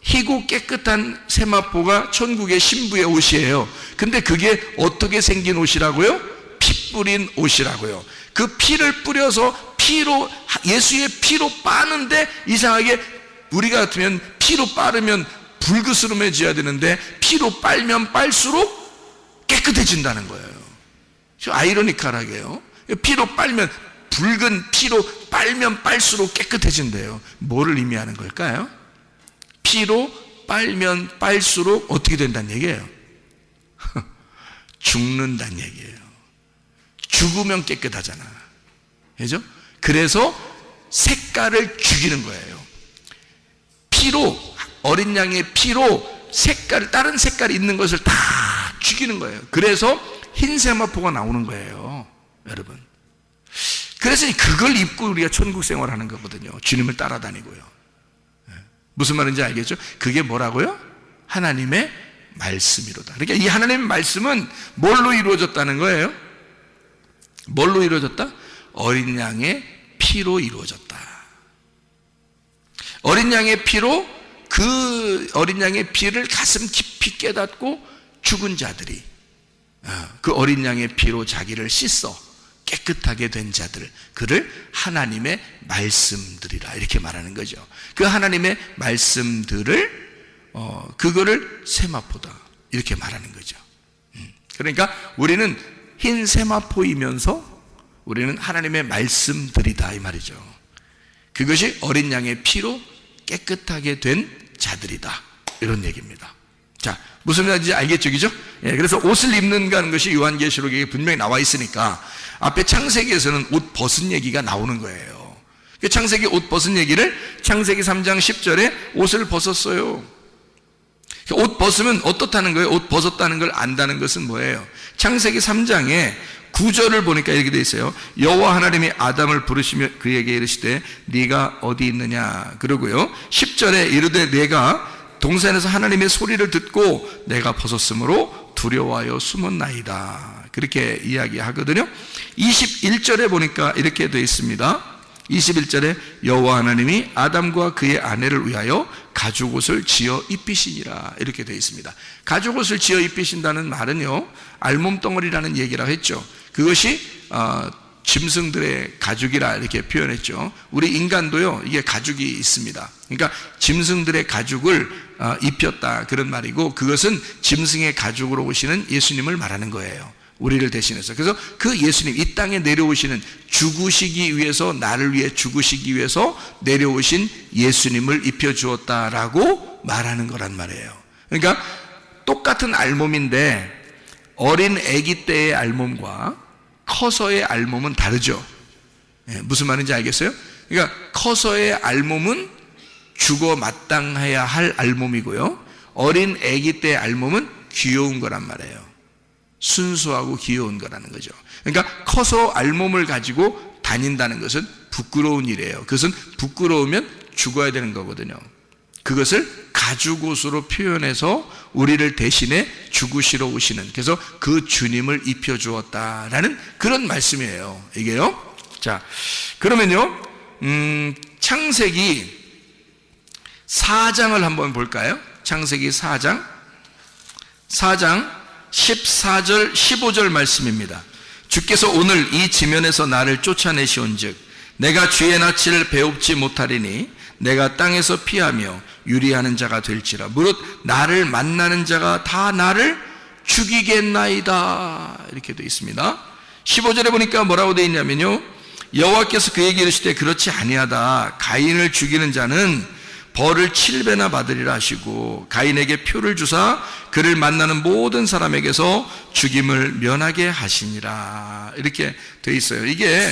희고 깨끗한 세마포가 천국의 신부의 옷이에요. 근데 그게 어떻게 생긴 옷이라고요? 피 뿌린 옷이라고요. 그 피를 뿌려서 피로, 예수의 피로 빠는데 이상하게 우리가 같으면 피로 빠르면 불그스름해져야 되는데 피로 빨면 빨수록 깨끗해진다는 거예요. 아이러니컬하게요. 피로 빨면, 붉은 피로 빨면 빨수록 깨끗해진대요. 뭐를 의미하는 걸까요? 피로 빨면 빨수록 어떻게 된다는 얘기예요? 죽는다는 얘기예요. 죽으면 깨끗하잖아. 그죠? 그래서 색깔을 죽이는 거예요. 피로, 어린 양의 피로 색깔, 다른 색깔이 있는 것을 다 죽이는 거예요. 그래서 흰 세마포가 나오는 거예요, 여러분. 그래서 그걸 입고 우리가 천국 생활하는 거거든요. 주님을 따라다니고요. 무슨 말인지 알겠죠? 그게 뭐라고요? 하나님의 말씀이로다. 그러니까 이 하나님의 말씀은 뭘로 이루어졌다는 거예요? 뭘로 이루어졌다? 어린 양의 피로 이루어졌다. 어린 양의 피로, 그 어린 양의 피를 가슴 깊이 깨닫고 죽은 자들이 그 어린 양의 피로 자기를 씻어 깨끗하게 된 자들, 그를 하나님의 말씀들이라 이렇게 말하는 거죠. 그 하나님의 말씀들을 그거를 세마포다 이렇게 말하는 거죠. 그러니까 우리는 흰 세마포이면서 우리는 하나님의 말씀들이다 이 말이죠. 그것이 어린 양의 피로 깨끗하게 된 자들이다, 이런 얘기입니다. 자, 무슨 말인지 알겠죠, 그죠? 예, 그래서 옷을 입는다는 것이 요한계시록에 분명히 나와 있으니까 앞에 창세기에서는 옷 벗은 얘기가 나오는 거예요. 창세기 옷 벗은 얘기를 창세기 3장 10절에 옷을 벗었어요. 옷 벗으면 어떻다는 거예요? 옷 벗었다는 걸 안다는 것은 뭐예요? 창세기 3장에 9절을 보니까 이렇게 돼 있어요. 여호와 하나님이 아담을 부르시며 그에게 이르시되 네가 어디 있느냐 그러고요. 10절에 이르되 내가 동산에서 하나님의 소리를 듣고 내가 벗었으므로 두려워하여 숨었나이다. 그렇게 이야기하거든요. 21절에 보니까 이렇게 되어 있습니다. 21절에 여호와 하나님이 아담과 그의 아내를 위하여 가죽옷을 지어 입히시니라 이렇게 되어 있습니다. 가죽옷을 지어 입히신다는 말은요, 알몸덩어리라는 얘기라고 했죠. 그것이 짐승들의 가죽이라 이렇게 표현했죠. 우리 인간도요, 이게 가죽이 있습니다. 그러니까 짐승들의 가죽을 입혔다 그런 말이고, 그것은 짐승의 가죽으로 오시는 예수님을 말하는 거예요. 우리를 대신해서. 그래서 그 예수님, 이 땅에 내려오시는, 죽으시기 위해서, 나를 위해 죽으시기 위해서 내려오신 예수님을 입혀주었다라고 말하는 거란 말이에요. 그러니까 똑같은 알몸인데 어린 아기 때의 알몸과 커서의 알몸은 다르죠. 무슨 말인지 알겠어요? 그러니까 커서의 알몸은 죽어 마땅해야 할 알몸이고요, 어린 아기 때의 알몸은 귀여운 거란 말이에요. 순수하고 귀여운 거라는 거죠. 그러니까 커서 알몸을 가지고 다닌다는 것은 부끄러운 일이에요. 그것은 부끄러우면 죽어야 되는 거거든요. 그것을 가죽옷으로 표현해서 우리를 대신해 죽으시러 오시는, 그래서 그 주님을 입혀주었다라는 그런 말씀이에요, 이게요. 자, 그러면요, 창세기 4장을 한번 볼까요? 창세기 4장 14절 15절 말씀입니다. 주께서 오늘 이 지면에서 나를 쫓아내시온즉 내가 주의 낯을 배웁지 못하리니 내가 땅에서 피하며 유리하는 자가 될지라. 무릇 나를 만나는 자가 다 나를 죽이겠나이다. 이렇게 되어 있습니다. 15절에 보니까 뭐라고 되어 있냐면요, 여호와께서 그에게 이르시되 그렇지 아니하다. 가인을 죽이는 자는 벌을 7배나 받으리라 하시고 가인에게 표를 주사 그를 만나는 모든 사람에게서 죽임을 면하게 하시니라. 이렇게 되어 있어요. 이게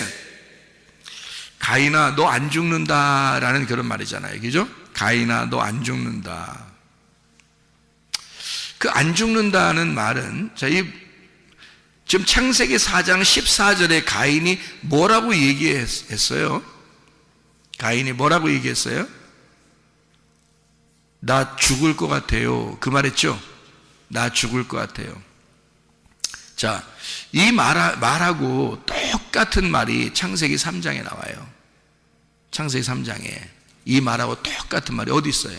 가인아 너 안 죽는다라는 그런 말이잖아요, 그죠? 가인아 너 안 죽는다. 그 안 죽는다는 말은, 자, 지금 창세기 4장 14절에 가인이 뭐라고 얘기했어요? 가인이 뭐라고 얘기했어요? 나 죽을 것 같아요. 그 말했죠? 나 죽을 것 같아요. 자, 이 말하고 똑같은 말이 창세기 3장에 나와요. 창세기 3장에 이 말하고 똑같은 말이 어디 있어요?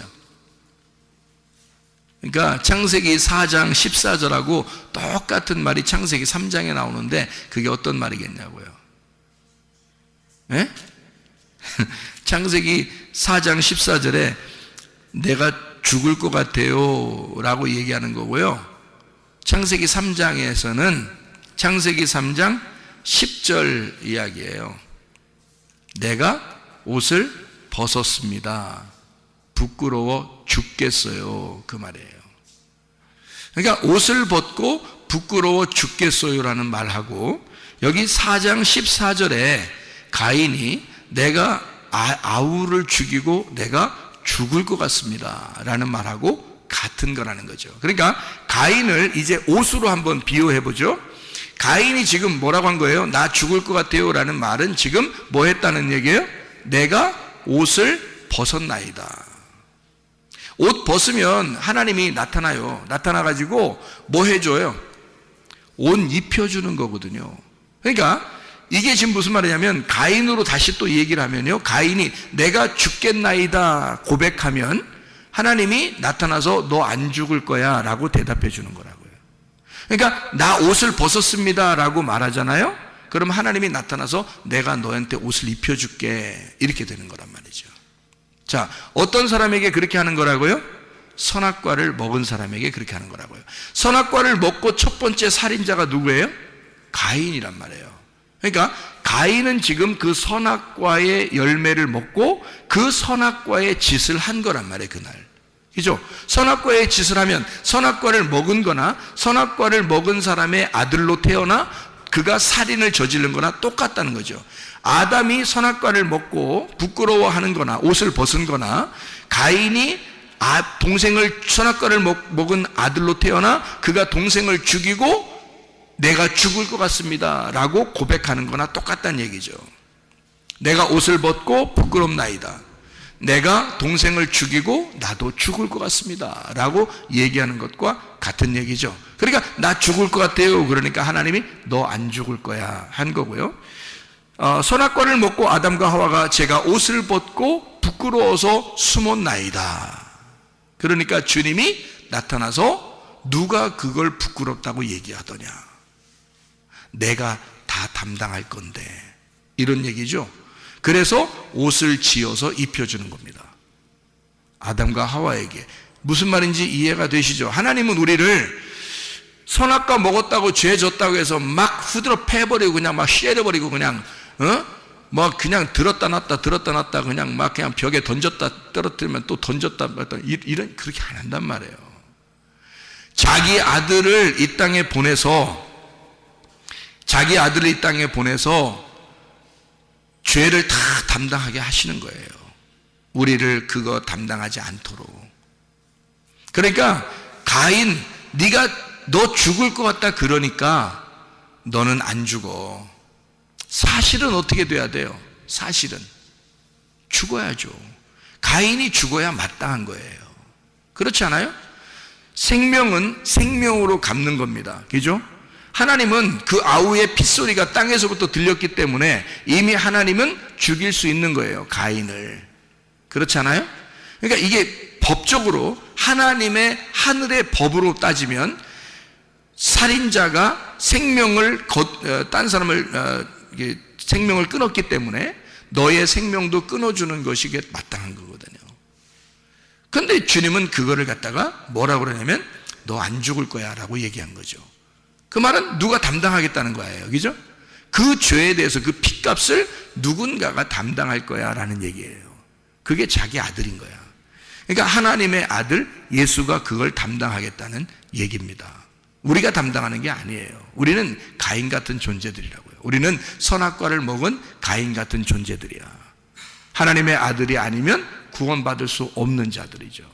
그러니까 창세기 4장 14절하고 똑같은 말이 창세기 3장에 나오는데 그게 어떤 말이겠냐고요? 예? 창세기 4장 14절에 내가 죽을 것 같아요 라고 얘기하는 거고요, 창세기 3장에서는 창세기 3장 10절 이야기예요. 내가 옷을 벗었습니다. 부끄러워 죽겠어요. 그 말이에요. 그러니까 옷을 벗고 부끄러워 죽겠어요라는 말하고, 여기 4장 14절에 가인이 내가 아우를 죽이고 내가 죽을 것 같습니다 라는 말하고 같은 거라는 거죠. 그러니까 가인을 이제 옷으로 한번 비유해 보죠. 가인이 지금 뭐라고 한 거예요? 나 죽을 것 같아요 라는 말은 지금 뭐 했다는 얘기예요? 내가 옷을 벗었나이다. 옷 벗으면 하나님이 나타나요. 나타나가지고 뭐 해줘요? 옷 입혀주는 거거든요. 그러니까 이게 지금 무슨 말이냐면, 가인으로 다시 또 얘기를 하면요, 가인이 내가 죽겠나이다 고백하면 하나님이 나타나서 너 안 죽을 거야 라고 대답해 주는 거라고요. 그러니까 나 옷을 벗었습니다 라고 말하잖아요. 그럼 하나님이 나타나서 내가 너한테 옷을 입혀줄게 이렇게 되는 거란 말이죠. 자, 어떤 사람에게 그렇게 하는 거라고요? 선악과를 먹은 사람에게 그렇게 하는 거라고요. 선악과를 먹고 첫 번째 살인자가 누구예요? 가인이란 말이에요. 그러니까 가인은 지금 그 선악과의 열매를 먹고 그 선악과의 짓을 한 거란 말이에요, 그날. 그죠? 선악과의 짓을 하면 선악과를 먹은 거나 선악과를 먹은 사람의 아들로 태어나 그가 살인을 저지른 거나 똑같다는 거죠. 아담이 선악과를 먹고 부끄러워하는 거나 옷을 벗은 거나 가인이 동생을 선악과를 먹은 아들로 태어나 그가 동생을 죽이고 내가 죽을 것 같습니다 라고 고백하는 거나 똑같다는 얘기죠. 내가 옷을 벗고 부끄럽나이다. 내가 동생을 죽이고 나도 죽을 것 같습니다 라고 얘기하는 것과 같은 얘기죠. 그러니까 나 죽을 것 같아요. 그러니까 하나님이 너 안 죽을 거야 한 거고요. 선악과를 먹고 아담과 하와가 제가 옷을 벗고 부끄러워서 숨었나이다. 그러니까 주님이 나타나서 누가 그걸 부끄럽다고 얘기하더냐. 내가 다 담당할 건데 이런 얘기죠. 그래서 옷을 지어서 입혀주는 겁니다. 아담과 하와에게. 무슨 말인지 이해가 되시죠? 하나님은 우리를 선악과 먹었다고 죄 졌다고 해서 막 후드러 패버리고 그냥 막 쉐려버리고 그냥 막 그냥 들었다 놨다 그냥 막 그냥 벽에 던졌다 떨어뜨리면 또 던졌다 이런 그렇게 안 한단 말이에요. 자기 아들을 이 땅에 보내서 죄를 다 담당하게 하시는 거예요. 우리를 그거 담당하지 않도록. 그러니까 가인 너 죽을 것 같다 그러니까 너는 안 죽어. 사실은 어떻게 돼야 돼요? 사실은 죽어야죠. 가인이 죽어야 마땅한 거예요. 그렇지 않아요? 생명은 생명으로 갚는 겁니다. 그죠? 하나님은 그 아우의 핏소리가 땅에서부터 들렸기 때문에 이미 하나님은 죽일 수 있는 거예요. 가인을. 그렇지 않아요? 그러니까 이게 법적으로 하나님의 하늘의 법으로 따지면 살인자가 딴 사람을 생명을 끊었기 때문에 너의 생명도 끊어주는 것이 마땅한 거거든요. 그런데 주님은 그거를 갖다가 뭐라고 그러냐면 너 안 죽을 거야 라고 얘기한 거죠. 그 말은 누가 담당하겠다는 거예요. 그죠? 그 죄에 대해서 그 핏값을 누군가가 담당할 거야 라는 얘기예요. 그게 자기 아들인 거야. 그러니까 하나님의 아들 예수가 그걸 담당하겠다는 얘기입니다. 우리가 담당하는 게 아니에요. 우리는 가인 같은 존재들이라고요. 우리는 선악과를 먹은 가인 같은 존재들이야. 하나님의 아들이 아니면 구원받을 수 없는 자들이죠.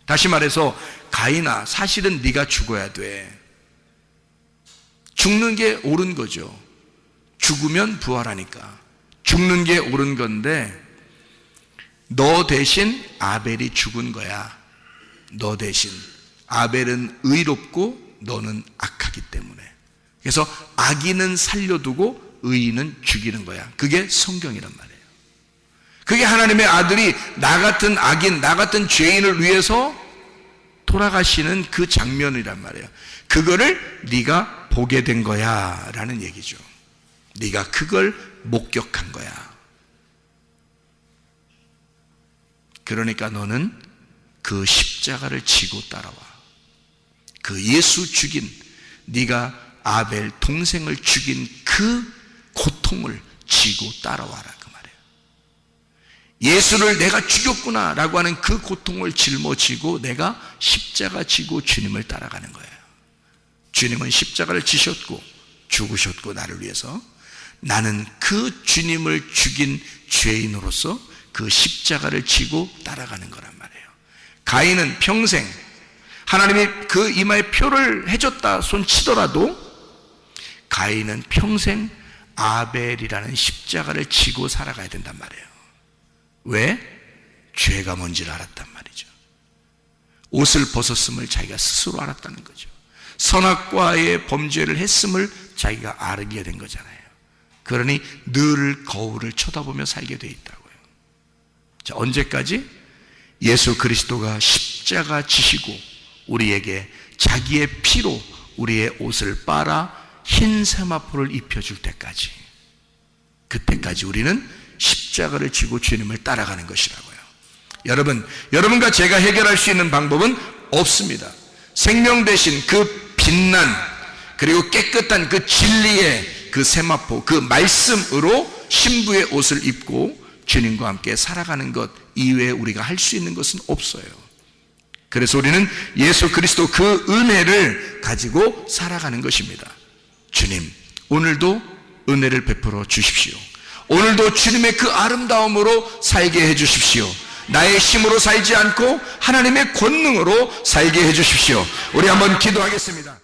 다시 말해서 가인아, 사실은 네가 죽어야 돼. 죽는 게 옳은 거죠. 죽으면 부활하니까. 죽는 게 옳은 건데 너 대신 아벨이 죽은 거야. 너 대신. 아벨은 의롭고 너는 악하기 때문에. 그래서 악인은 살려두고 의인은 죽이는 거야. 그게 성경이란 말이에요. 그게 하나님의 아들이 나 같은 악인, 나 같은 죄인을 위해서 돌아가시는 그 장면이란 말이에요. 그거를 네가 보게 된 거야 라는 얘기죠. 네가 그걸 목격한 거야. 그러니까 너는 그 십자가를 지고 따라와. 그 예수 죽인, 네가 아벨 동생을 죽인 그 고통을 지고 따라와라 그 말이에요. 예수를 내가 죽였구나 라고 하는 그 고통을 짊어지고 내가 십자가 지고 주님을 따라가는 거예요. 주님은 십자가를 지셨고 죽으셨고 나를 위해서, 나는 그 주님을 죽인 죄인으로서 그 십자가를 지고 따라가는 거란 말이에요. 가인은 평생 하나님이 그 이마에 표를 해줬다 손치더라도 가인은 평생 아벨이라는 십자가를 지고 살아가야 된단 말이에요. 왜? 죄가 뭔지를 알았단 말이죠. 옷을 벗었음을 자기가 스스로 알았다는 거죠. 선악과의 범죄를 했음을 자기가 알게 된 거잖아요. 그러니 늘 거울을 쳐다보며 살게 돼 있다고요. 자, 언제까지? 예수 그리스도가 십자가 지시고 우리에게 자기의 피로 우리의 옷을 빨아 흰 세마포를 입혀줄 때까지, 그때까지 우리는 십자가를 지고 주님을 따라가는 것이라고요. 여러분과 제가 해결할 수 있는 방법은 없습니다. 생명 대신 그 빛난 그리고 깨끗한 그 진리의 그 세마포, 그 말씀으로 신부의 옷을 입고 주님과 함께 살아가는 것 이외에 우리가 할 수 있는 것은 없어요. 그래서 우리는 예수 그리스도 그 은혜를 가지고 살아가는 것입니다. 주님, 오늘도 은혜를 베풀어 주십시오. 오늘도 주님의 그 아름다움으로 살게 해 주십시오. 나의 힘으로 살지 않고 하나님의 권능으로 살게 해 주십시오. 우리 한번 기도하겠습니다.